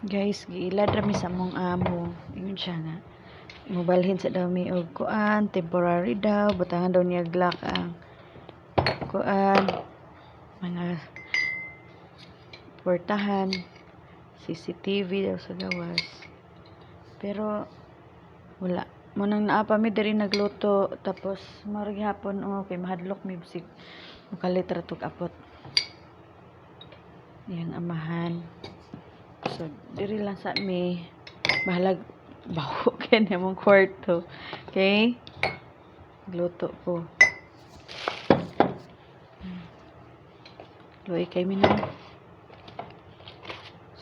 Guys, giilad rami sa mong amo. Ingon siya nga. Mobalhin sa daw mi og kuan, temporary daw, butangan daw niya glock ang kuan, mga portahan, CCTV daw sa gawas. Pero wala. Munang naa pa mi diri nagluto tapos marag hapon kay mahadlok mi bisig mukalit ra tug apot. Yang amahan. So, diri lang sa mi bahalag baho kay na mong kwarto. Okay? Luto ko. Luoy kay mi na.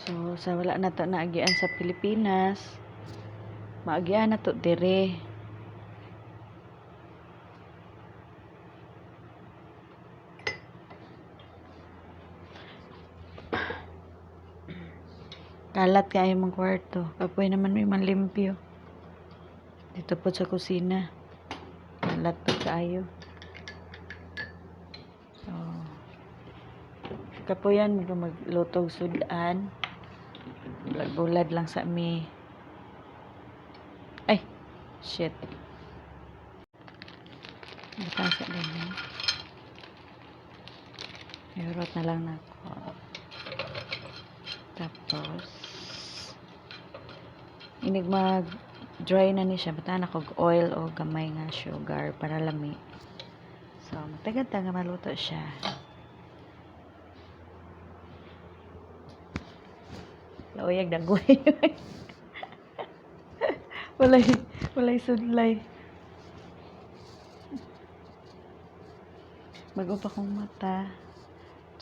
So, sa wala na to naagian sa Pilipinas, maagian na to dire. Kalat kaya mong kwarto. Papoy naman may manlimpyo. Dito po sa kusina. Kalat po kayo. So, kapoyan maglutog sudan. Bulag-bulad lang sa mi. Ay, shit. Butasa din na. Iurot na lang nako. Tapos, inig mag-dry na ni siya. Bata na kog oil o gamay nga sugar para lami. So, matagad-taga maluto siya. Laoyag dagoy. walay sudlay. Bago pa kong mata.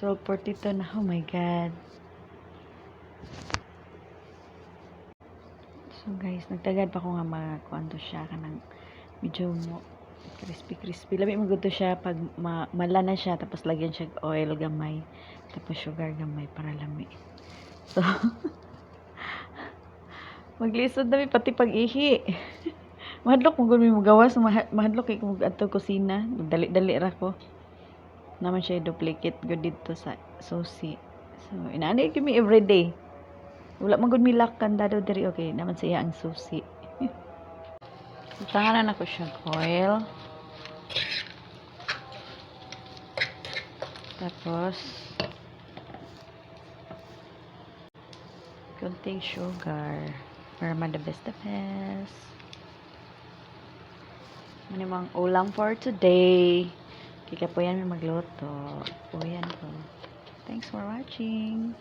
12:42 na. Oh my God. So guys, nagtagad pa ko nga kuan to siya kanang medyo crispy. Labi mo to siya pag mala na siya tapos lagyan siya oil gamay tapos sugar gamay para lami. So maglisod na mi pati pag-ihi. Mahadlok mo gud mi gawas, mahadlok kay kung adto kusina, dali-dali ra ko. Naman siya duplicate gud dito sa susi. So inaani kimi everyday. Wala man gud mi lakkan dado diri okay naman sa iya ang susi. Tanganan ako siya oil. Tapos konting sugar para the best. Manimang ulam for today. Kaya po yan may magluto. Po yan po. Thanks for watching.